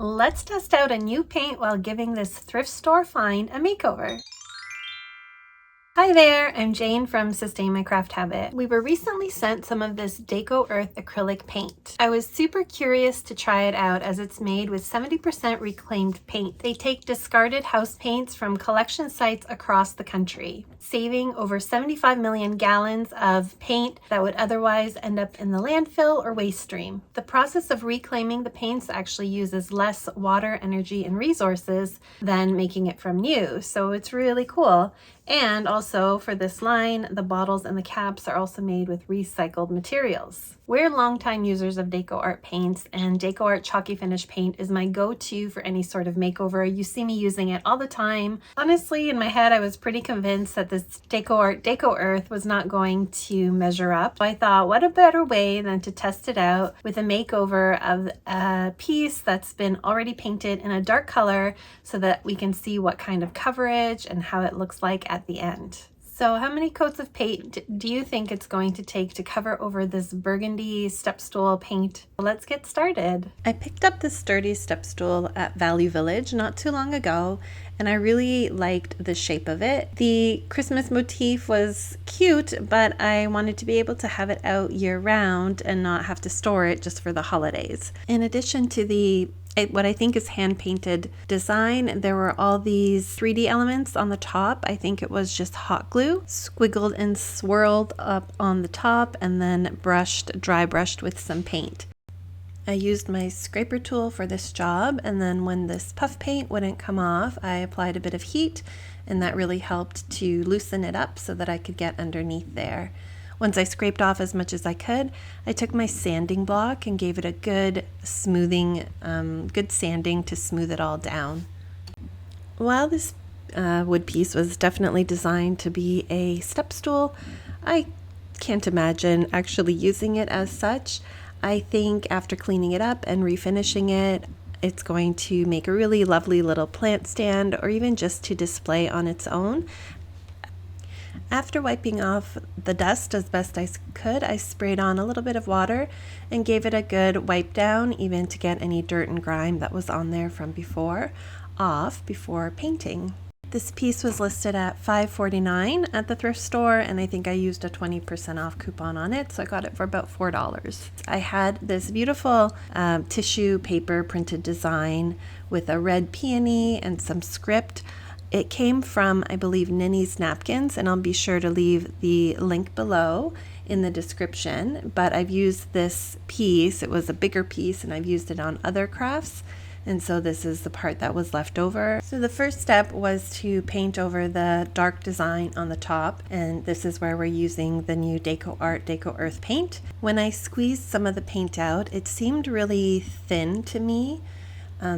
Let's test out a new paint while giving this thrift store find a makeover. Hi there, I'm Jane from Sustain My Craft Habit. We were recently sent some of this DecoEarth acrylic paint. I was super curious to try it out as it's made with 70% reclaimed paint. They take discarded house paints from collection sites across the country, saving over 75 million gallons of paint that would otherwise end up in the landfill or waste stream. The process of reclaiming the paints actually uses less water, energy, and resources than making it from new, so it's really cool. And also for this line, the bottles and the caps are also made with recycled materials. We're longtime users of DecoArt paints, and DecoArt Chalky Finish paint is my go-to for any sort of makeover. You see me using it all the time. Honestly, in my head, I was pretty convinced that this DecoArt DecoEarth was not going to measure up. So I thought, what a better way than to test it out with a makeover of a piece that's been already painted in a dark color so that we can see what kind of coverage and how it looks like at the end. So how many coats of paint do you think it's going to take to cover over this burgundy step stool paint? Let's get started. I picked up this sturdy step stool at Value Village not too long ago, and I really liked the shape of it. The Christmas motif was cute, but I wanted to be able to have it out year round and not have to store it just for the holidays. In addition to what I think is hand-painted design, there were all these 3D elements on the top. I think it was just hot glue, squiggled and swirled up on the top and then dry brushed with some paint. I used my scraper tool for this job, and then when this puff paint wouldn't come off, I applied a bit of heat, and that really helped to loosen it up so that I could get underneath there. Once I scraped off as much as I could, I took my sanding block and gave it a good sanding to smooth it all down. While this wood piece was definitely designed to be a step stool, I can't imagine actually using it as such. I think after cleaning it up and refinishing it, it's going to make a really lovely little plant stand or even just to display on its own. After wiping off the dust as best I could, I sprayed on a little bit of water and gave it a good wipe down, even to get any dirt and grime that was on there from before painting. This piece was listed at $5.49 at the thrift store, and I think I used a 20% off coupon on it, so I got it for about $4. I had this beautiful tissue paper printed design with a red peony and some script. It came from, I believe, Ninny's Napkins, and I'll be sure to leave the link below in the description. But I've used this piece, it was a bigger piece, and I've used it on other crafts. And so this is the part that was left over. So the first step was to paint over the dark design on the top, and this is where we're using the new DecoArt DecoEarth paint. When I squeezed some of the paint out, it seemed really thin to me.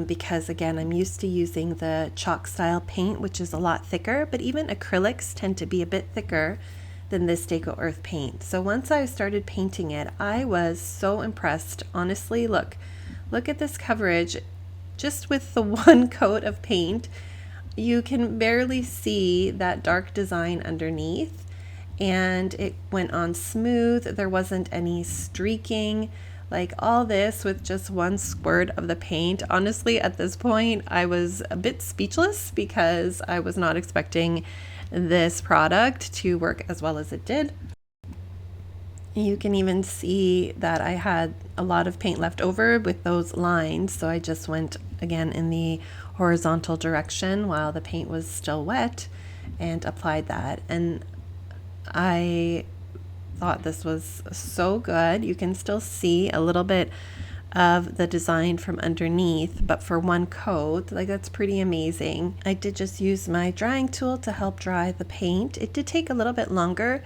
Because again, I'm used to using the chalk style paint, which is a lot thicker, but even acrylics tend to be a bit thicker than this DecoEarth paint. So once I started painting it, I was so impressed. Honestly, look at this coverage. Just with the one coat of paint, you can barely see that dark design underneath, and it went on smooth. There wasn't any streaking. Like all this with just one squirt of the paint. Honestly, at this point, I was a bit speechless because I was not expecting this product to work as well as it did. You can even see that I had a lot of paint left over with those lines, so I just went again in the horizontal direction while the paint was still wet and applied that. And I thought this was so good. You can still see a little bit of the design from underneath, but for one coat, like, that's pretty amazing. I did just use my drying tool to help dry the paint. It did take a little bit longer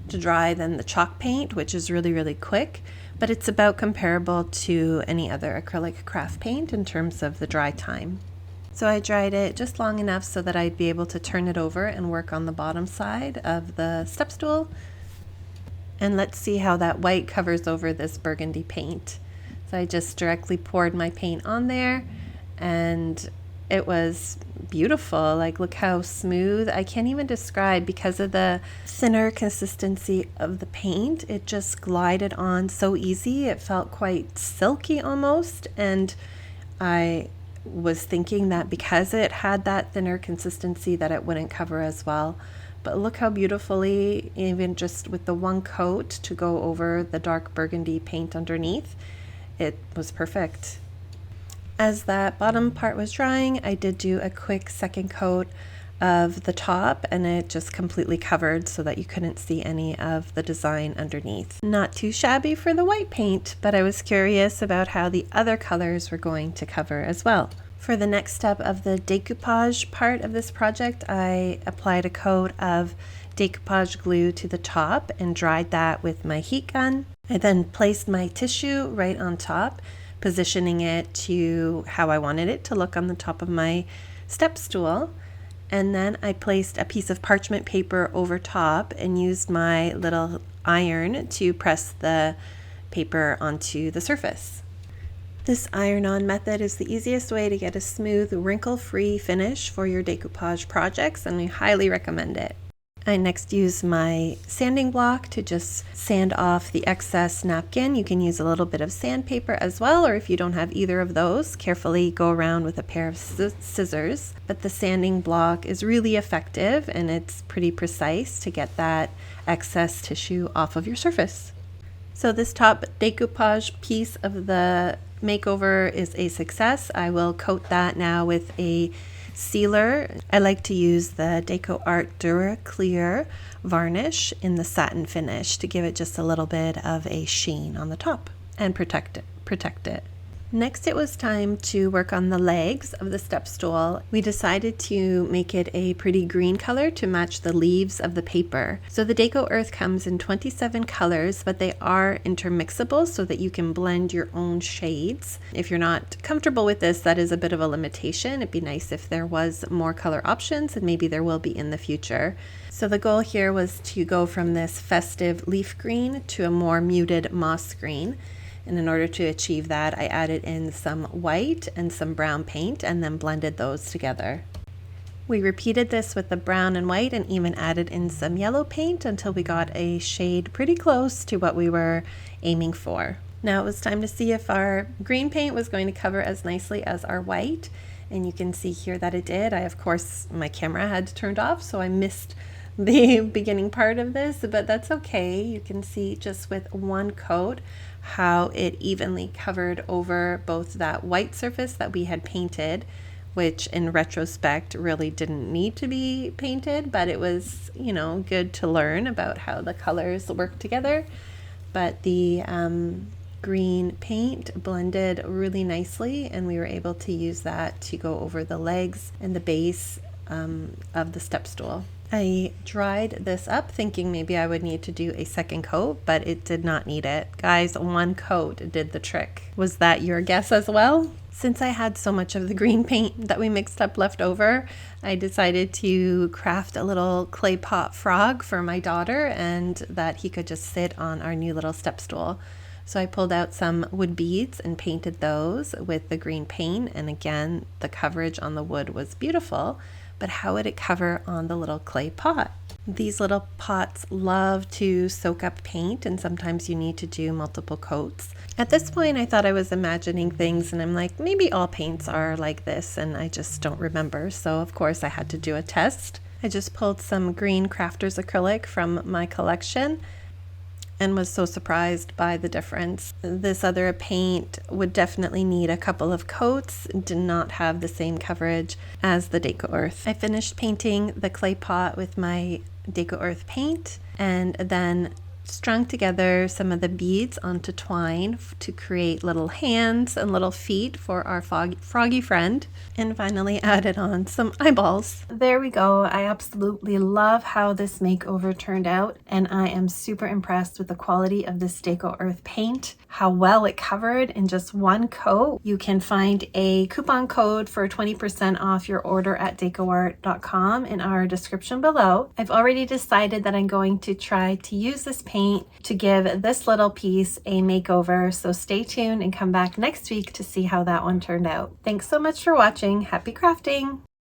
to dry than the chalk paint, which is really, really quick, but it's about comparable to any other acrylic craft paint in terms of the dry time. So I dried it just long enough so that I'd be able to turn it over and work on the bottom side of the step stool. And let's see how that white covers over this burgundy paint. So I just directly poured my paint on there, and it was beautiful. Like, look how smooth. I can't even describe, because of the thinner consistency of the paint, it just glided on so easy. It felt quite silky almost, and I was thinking that because it had that thinner consistency that it wouldn't cover as well. But look how beautifully, even just with the one coat to go over the dark burgundy paint underneath, it was perfect. As that bottom part was drying, I did do a quick second coat of the top, and it just completely covered so that you couldn't see any of the design underneath. Not too shabby for the white paint, but I was curious about how the other colors were going to cover as well. For the next step of the decoupage part of this project, I applied a coat of decoupage glue to the top and dried that with my heat gun. I then placed my tissue right on top, positioning it to how I wanted it to look on the top of my step stool. And then I placed a piece of parchment paper over top and used my little iron to press the paper onto the surface. This iron-on method is the easiest way to get a smooth, wrinkle-free finish for your decoupage projects, and I highly recommend it. I next use my sanding block to just sand off the excess napkin. You can use a little bit of sandpaper as well, or if you don't have either of those, carefully go around with a pair of scissors. But the sanding block is really effective and it's pretty precise to get that excess tissue off of your surface. So this top decoupage piece of the makeover is a success. I will coat that now with a sealer. I like to use the Decoart DecoEarth varnish in the satin finish to give it just a little bit of a sheen on the top and protect it. Next, it was time to work on the legs of the step stool. We decided to make it a pretty green color to match the leaves of the paper. So the DecoEarth comes in 27 colors, but they are intermixable so that you can blend your own shades. If you're not comfortable with this, that is a bit of a limitation. It'd be nice if there was more color options, and maybe there will be in the future. So the goal here was to go from this festive leaf green to a more muted moss green. And in order to achieve that, I added in some white and some brown paint and then blended those together. We repeated this with the brown and white and even added in some yellow paint until we got a shade pretty close to what we were aiming for. Now it was time to see if our green paint was going to cover as nicely as our white. And you can see here that it did. Of course, my camera had turned off, so I missed the beginning part of this, but that's okay. You can see just with one coat how it evenly covered over both that white surface that we had painted, which in retrospect really didn't need to be painted, but it was, you know, good to learn about how the colors work together. But the green paint blended really nicely, and we were able to use that to go over the legs and the base of the step stool. I dried this up thinking maybe I would need to do a second coat, but it did not need it. Guys, one coat did the trick. Was that your guess as well? Since I had so much of the green paint that we mixed up left over, I decided to craft a little clay pot frog for my daughter and that he could just sit on our new little step stool. So I pulled out some wood beads and painted those with the green paint, and again, the coverage on the wood was beautiful. But how would it cover on the little clay pot? These little pots love to soak up paint, and sometimes you need to do multiple coats. At this point, I thought I was imagining things, and I'm like, maybe all paints are like this, and I just don't remember. So of course I had to do a test. I just pulled some green crafters acrylic from my collection and was so surprised by the difference. This other paint would definitely need a couple of coats, did not have the same coverage as the DecoEarth. I finished painting the clay pot with my DecoEarth paint and then strung together some of the beads onto twine to create little hands and little feet for our froggy friend, and finally added on some eyeballs. There we go. I absolutely love how this makeover turned out, and I am super impressed with the quality of this DecoEarth paint, how well it covered in just one coat. You can find a coupon code for 20% off your order at decoart.com in our description below. I've already decided that I'm going to try to use this paint to give this little piece a makeover, so stay tuned and come back next week to see how that one turned out. Thanks so much for watching. Happy crafting!